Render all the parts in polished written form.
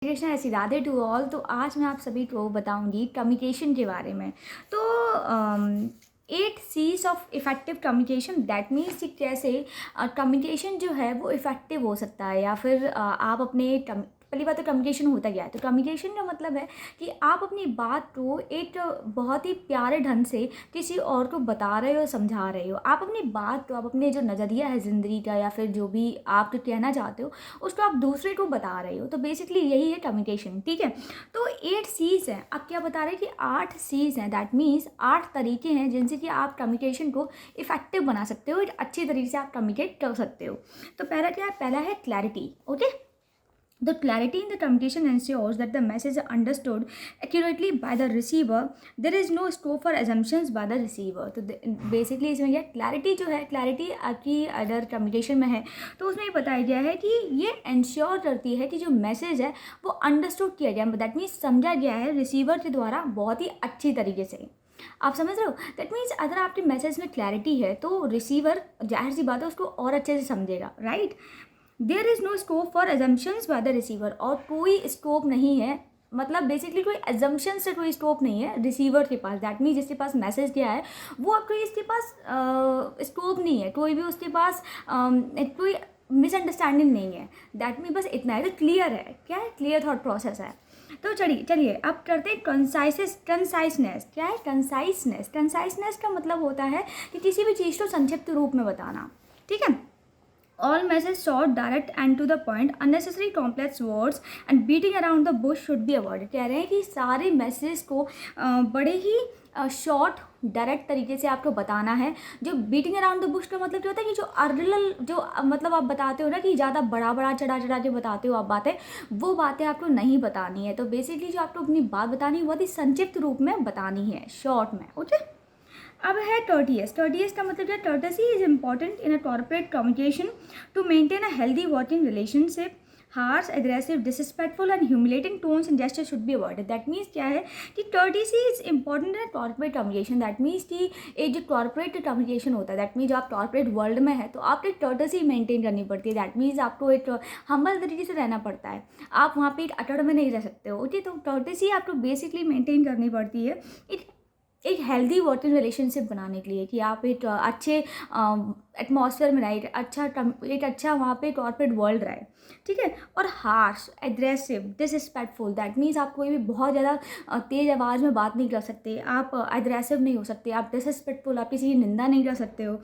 कृष्णा ऐसी Radhe to all. तो आज मैं आप सभी को बताऊंगी कम्युनिकेशन के बारे में। तो 8 C's of effective communication, that means कि कैसे कम्युनिकेशन जो है वो इफ़ेक्टिव हो सकता है, या फिर आप अपने पहली बात तो कम्युनिकेशन होता क्या है। तो कम्युनिकेशन का मतलब है कि आप अपनी बात को एक बहुत ही प्यारे ढंग से किसी और को बता रहे हो, समझा रहे हो। आप अपनी बात को, आप अपने जो नज़रिया है ज़िंदगी का, या फिर जो भी आप जो कहना चाहते हो उसको आप दूसरे को बता रहे हो। तो बेसिकली यही है कम्युनिकेशन, ठीक है। तो 8 C's हैं। आप क्या बता रहे हैं कि 8 C's हैं, दैट मीन्स 8 तरीके हैं जिनसे कि आप कम्युनिकेशन को इफेक्टिव बना सकते हो, एक अच्छी तरीके से आप कम्युनिकेट कर सकते हो। तो पहला क्या है, पहला है clarity. Okay, the clarity in the communication ensures that the message is understood accurately by the receiver. There is no scope for assumptions by the receiver. तो बेसिकली इसमें क्या क्लैरिटी जो है, क्लैरिटी आपकी अगर कम्युनिकेशन में है तो उसमें ये बताया गया है कि ये इंश्योर करती है कि जो मैसेज है वो अंडरस्टूड किया गया, दैट मीन्स समझा गया है रिसीवर के द्वारा बहुत ही अच्छी तरीके से। आप समझ रहे हो, दैट मीन्स अगर आपके मैसेज में क्लैरिटी है तो रिसीवर जाहिर सी बात है उसको और अच्छे से समझेगा, right. There is no scope for assumptions by the receiver, और कोई स्कोप नहीं है, मतलब बेसिकली कोई एजम्पन से कोई स्कोप नहीं है रिसीवर के पास, दैट मीन्स जिसके पास मैसेज गया है वो अब कोई इसके पास स्कोप नहीं है, कोई भी उसके पास कोई मिसअंडरस्टैंडिंग नहीं है। दैट मीन बस इतना है, तो क्लियर है, क्या है, क्लियर थॉट प्रोसेस है। तो चलिए अब करते हैं कंसाइसनेस। क्या है कंसाइसनेस? कंसाइसनेस का मतलब होता है कि किसी भी चीज़ को संक्षिप्त रूप में बताना, ठीक है। All messages short, direct and to the point. Unnecessary complex words and beating around the bush should be avoided. कह रहे हैं कि सारे मैसेज को बड़े ही शॉर्ट डायरेक्ट तरीके से आपको बताना है। जो बीटिंग अराउंड द बुश का मतलब क्या होता है कि जो अर्रल जो मतलब आप बताते हो ना कि ज़्यादा बड़ा बड़ा चढ़ा के बताते हो आप बातें, वो बातें आपको नहीं बतानी है। तो बेसिकली जो आपको अपनी बात बतानी है बहुत ही संक्षिप्त रूप में बतानी है, शॉर्ट में, ओके। अब है टर्टियस। टर्टियस का मतलब क्या, courtesy is important in a corporate communication to maintain a healthy working relationship. Harsh, aggressive, disrespectful and humiliating tones and gesture should be avoided. That means क्या है कि courtesy is important in corporate communication. That means कि एक जो corporate communication होता है, that means जो आप कॉर्पोरेट वर्ल्ड में है तो आपको एक टर्टसी मेंटेन करनी पड़ती है। दैट मीन्स आपको एक हम्बल तरीके से रहना पड़ता है, आप वहाँ पे एक अटड़ में नहीं रह सकते हो, ओके। तो टर्टसी आपको बेसिकली मेंटेन करनी पड़ती है एक हेल्दी वर्किंग रिलेशनशिप बनाने के लिए, कि आप एक अच्छे एटमॉस्फेयर में रहे, एक अच्छा वहाँ पे कॉर्पोरेट वर्ल्ड रहे, ठीक है। और harsh, aggressive, disrespectful, that means आप कोई भी बहुत ज़्यादा तेज़ आवाज़ में बात नहीं कर सकते, आप एग्रेसिव नहीं हो सकते, आप डिसरिस्पेक्टफुल, आप किसी की निंदा नहीं कर सकते हो,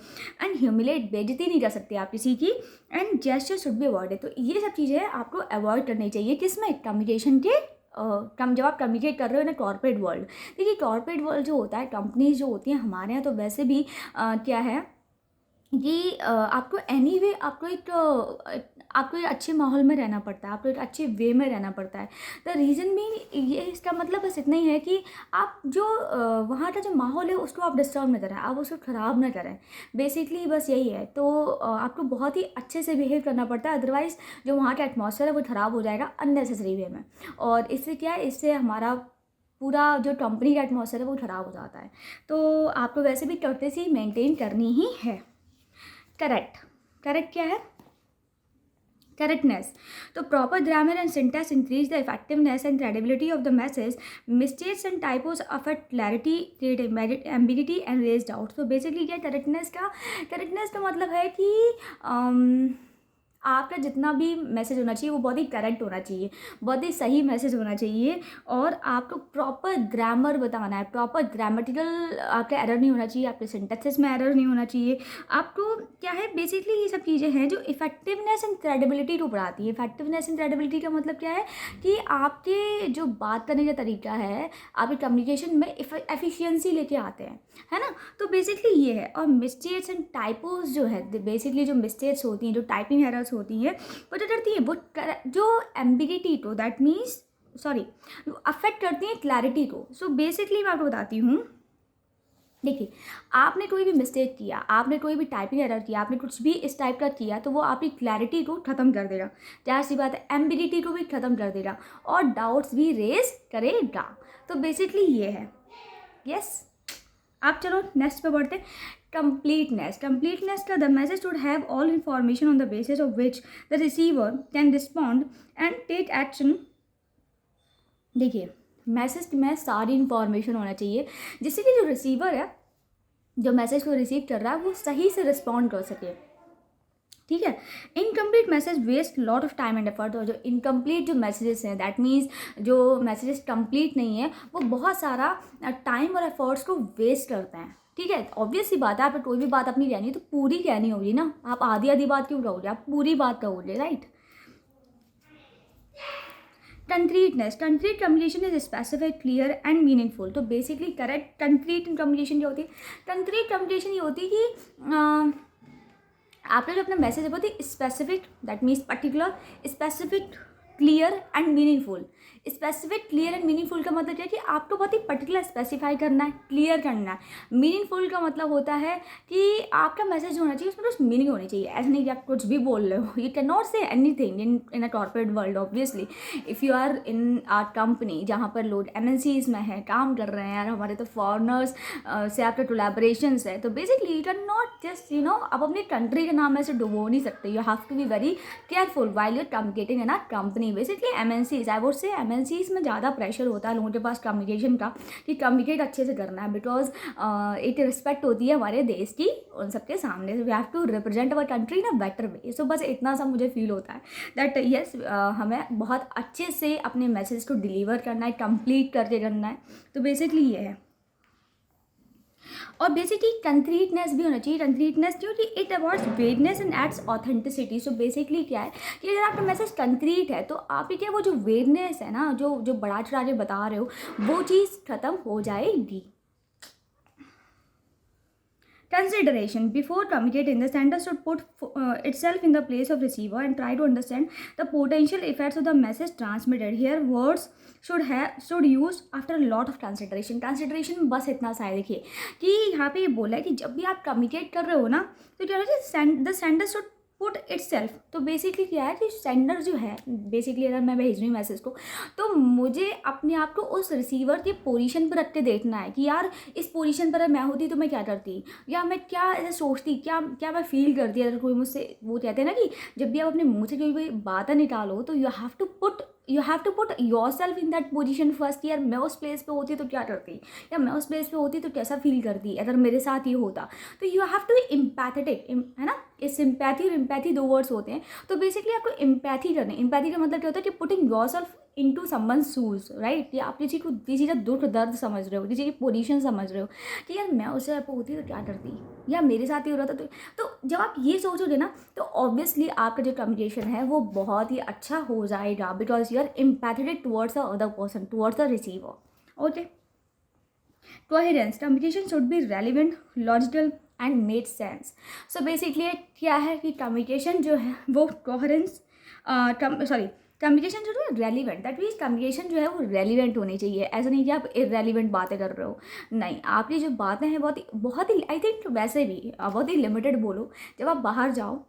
एंड ह्यूमिलेट, बेइज्जती नहीं कर सकते आप किसी की, and gesture should be avoided. तो ये सब चीज़ें आपको अवॉइड करनी चाहिए, किसमें, कम्युनिकेशन के जब आप कम्युनिकेट कर रहे हो ना कॉर्पोरेट वर्ल्ड। देखिए कॉर्पोरेट वर्ल्ड जो होता है, कंपनीज जो होती हैं हमारे यहाँ, तो वैसे भी क्या है कि आपको एनीवे आपको एक अच्छे माहौल में रहना पड़ता है, आपको एक अच्छे वे में रहना पड़ता है। द रीज़न भी ये, इसका मतलब बस इतना ही है कि आप जो वहाँ का जो माहौल है उसको आप डिस्टर्ब ना करें, आप उसको ख़राब ना करें, बेसिकली बस यही है। तो आपको बहुत ही अच्छे से बिहेव करना पड़ता है, अदरवाइज़ जो वहाँ का एटमॉस्फेयर है वो ख़राब हो जाएगा अननेसेसरी वे में। और इससे क्या है, इससे हमारा पूरा जो कंपनी का एटमॉस्फेयर है वो ख़राब हो जाता है। तो आपको वैसे भी कर्टेसी मेंटेन करनी ही है। करेक्ट क्या है, करेक्टनेस। तो proper grammar and syntax increase the effectiveness and credibility of the message. Mistakes and typos affect clarity, create ambiguity and raise doubt. तो बेसिकली क्या, करेक्टनेस का मतलब है कि आपका जितना भी मैसेज होना चाहिए वो बहुत ही करेक्ट होना चाहिए, बहुत ही सही मैसेज होना चाहिए, और आपको प्रॉपर ग्रामर बताना है, प्रॉपर ग्रामेटिकल आपका एरर नहीं होना चाहिए, आपके सिंटेक्सिस में एरर नहीं होना चाहिए। आपको क्या है, बेसिकली ये सब चीज़ें हैं जो इफेक्टिवनेस एंड क्रेडिबिलिटी को बढ़ाती है। इफेक्टिवनेस एंड क्रेडिबिलिटी का मतलब क्या है कि आपके जो बात करने का तरीका है, आपके कम्युनिकेशन में एफिशिएंसी लेके आते हैं, है ना। तो बेसिकली ये है। और मिस्टेक्स एंड टाइपोज जो है, बेसिकली जो मिस्टेक्स होती हैं, जो टाइपिंग एरर्स होती है वो जो करती है, वो जो एम्बिगिटी को, दैट मीन्स अफेक्ट करती हैं क्लैरिटी को। सो बेसिकली मैं आपको बताती हूँ, देखिए आपने कोई भी मिस्टेक किया, आपने कोई भी टाइपिंग एरर किया, आपने कुछ भी इस टाइप का किया, तो वो आपकी क्लैरिटी को ख़त्म कर देगा, जाहिर सी बात है, एम्बिगिटी को भी ख़त्म कर देगा, और डाउट्स भी रेज करेगा। तो बेसिकली ये है, यस। आप चलो नेक्स्ट पे बढ़ते। कंप्लीटनेस का, the message should have all information on the basis of which the receiver can respond and take action देखिए, मैसेज में सारी इन्फॉर्मेशन होना चाहिए जिससे कि जो रिसीवर है, जो मैसेज को रिसीव कर रहा है, वो सही से रिस्पॉन्ड कर सके। ठीक है। Incomplete message waste lot of time and effort. और जो इनकम्प्लीट जो मैसेजेस हैं, दैट मीन्स जो मैसेजेस कंप्लीट नहीं है, वो बहुत सारा टाइम और एफर्ट्स को वेस्ट करते हैं। ठीक है। ऑब्वियस सी बात है, आप कोई भी बात अपनी कहनी है तो पूरी कहनी होगी ना, आप आधी आधी बात क्यों कहोगे, आप पूरी बात कहोगे, right. Concreteness, concrete communication is specific, clear and meaningful. तो बेसिकली करेक्ट कंक्रीट कम्युनिकेशन क्या होती है? कंक्रीट कम्युनिकेशन ये होती है कि आपने जो अपना मैसेज है बहुत ही specific, that means particular, specific, clear and meaningful. Specific, clear and meaningful का मतलब क्या है कि आपको बहुत ही पर्टिकुलर स्पेसिफाई करना है, क्लियर करना है। मीनिंगफुल का मतलब होता है कि आपका मैसेज होना चाहिए, उसमें कुछ मीनिंग होनी चाहिए। ऐसा नहीं कि आप कुछ भी बोल रहे हो। You can not say anything in a corporate world. Obviously if you are in our company जहाँ पर लोग MNCs में है, काम कर रहे हैं, यार हमारे तो फॉरनर्स से आपके कोलैबोरेशंस है, तो basically you can not just आप अपनी कंट्री के नाम ऐसे डुबो नहीं सकते। You have to be very careful while you're communicating in our company. Basically MNCs, I would say MNCs में ज़्यादा प्रेशर होता है लोगों के पास कम्युनिकेशन का, कि कम्युनिकेट अच्छे से करना है, बिकॉज एक रिस्पेक्ट होती है हमारे देश की उन सबके सामने। We have to represent our country in a better way. So बस इतना सा मुझे फील होता है दैट यस, हमें बहुत अच्छे से अपने मैसेज को डिलीवर करना है, कंप्लीट करके करना है। तो बेसिकली ये है। और बेसिकली कंक्रीटनेस भी होना चाहिए। कंक्रीटनेस क्योंकि it avoids vagueness and adds authenticity. So basically क्या है कि अगर आपका मैसेज कंक्रीट है तो आपकी क्या वो जो वेगनेस है ना, जो जो बड़ा चढ़ा के बता रहे हो, वो चीज़ खत्म हो जाएगी। Consideration before communicating, the sender should put itself in the place of receiver and try to understand the potential effects of the message transmitted. Here words should use after a lot of consideration. Consideration बस इतना सा है, देखिए कि यहाँ पे ये बोला है कि जब भी आप कम्युनिकेट कर रहे हो ना, तो क्या होता है, the sender should put itself. तो बेसिकली क्या है कि सेंडर जो है, बेसिकली अगर मैं भेज रही हूँ मैसेज को, तो मुझे अपने आप को उस रिसीवर के पोजीशन पर रख के देखना है कि यार इस पोजीशन पर मैं होती तो मैं क्या करती, या मैं क्या ऐसे सोचती, क्या क्या मैं फील करती। अगर कोई मुझसे, वो कहते हैं ना कि जब भी आप अपने मुँह से कोई भी बात निकालो तो you have to put yourself in that position first. यार मैं उस प्लेस पे होती तो क्या करती, या मैं उस प्लेस पे होती तो कैसा फील करती अगर मेरे साथ ये होता। तो you have to be empathetic, है ना। इस सिंपैथी और एम्पैथी दो वर्ड्स होते हैं। तो बेसिकली आपको एम्पैथी करनी, एम्पैथी का मतलब क्या होता है कि putting your self into someone's shoes, right. या आप किसी का दुख दर्द समझ रहे हो, किसी की पोजीशन समझ रहे हो कि यार मैं उससे आप होती तो क्या करती, या मेरे साथ ही हो रहा था। तो जब आप ये सोचोगे ना, तो ऑब्वियसली आपका जो कम्युनिकेशन है वो बहुत ही अच्छा हो जाएगा, because you are empathetic towards the other person, towards the receiver. Okay. Coherence, communication should be relevant, logical and made sense. So basically क्या है कि कम्युनिकेशन जो है वो कोहेरेंस, कम्युनिकेशन जो है रेलिवेंट, दैट मीन्स कम्युनिकेशन जो है वो रेलिवेंट होनी चाहिए। ऐसा नहीं कि आप इरेलीवेंट बातें कर रहे हो, नहीं। आपकी जो बातें हैं बहुत ही आई थिंक वैसे भी बहुत ही लिमिटेड बोलो जब आप बाहर जाओ।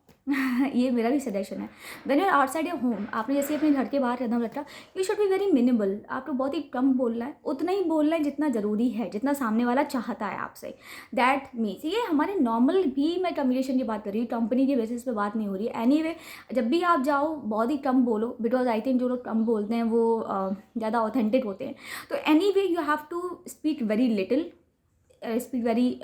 ये मेरा भी सजेशन है। When you are outside your home, आपने जैसे अपने घर के बाहर कदम रखा, you should be very minimal. आपको बहुत ही कम बोलना है, उतना ही बोलना है जितना ज़रूरी है, जितना सामने वाला चाहता है आपसे। दैट मीन्स ये हमारे नॉर्मल भी, मैं कम्युनिकेशन की बात कर रही हूँ, कंपनी के बेसिस पे बात नहीं हो रही है। एनीवे, जब भी आप जाओ बहुत ही कम बोलो, बिकॉज आई थिंक जो लोग कम बोलते हैं वो ज़्यादा ऑथेंटिक होते हैं। तो anyway you have to speak very little, speak very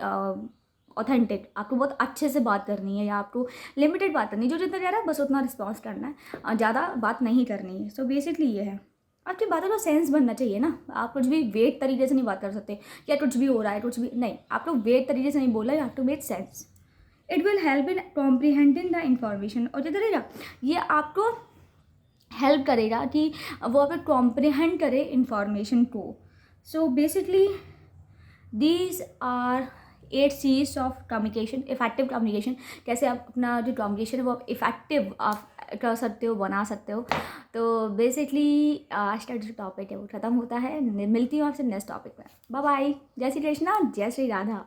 authentic. आपको बहुत अच्छे से बात करनी है, या आपको लिमिटेड बात करनी है, जो जितना कह रहा है बस उतना रिस्पॉन्स करना है, ज़्यादा बात नहीं करनी है। सो बेसिकली ये है। आपकी बातों का सेंस बनना चाहिए ना। आप कुछ भी वेट तरीके से नहीं बात कर सकते, या कुछ भी हो रहा है, कुछ भी नहीं। आप लोग वेट तरीके से नहीं बोल रहे, you have to make sense. It will help in comprehending the information. और जितना रहेगा ये आपको हेल्प करेगा कि वो आप कॉम्प्रीहेंड करे इंफॉर्मेशन को। So basically these are 8 C's of communication, effective communication. कैसे आप अपना जो कम्युनिकेशन है वो इफेक्टिव आप कर सकते हो, बना सकते हो। तो बेसिकली आज का जो टॉपिक है वो ख़त्म होता है। मिलती हूँ आपसे नेक्स्ट टॉपिक में। Bye bye. जय श्री कृष्णा, जय श्री राधा।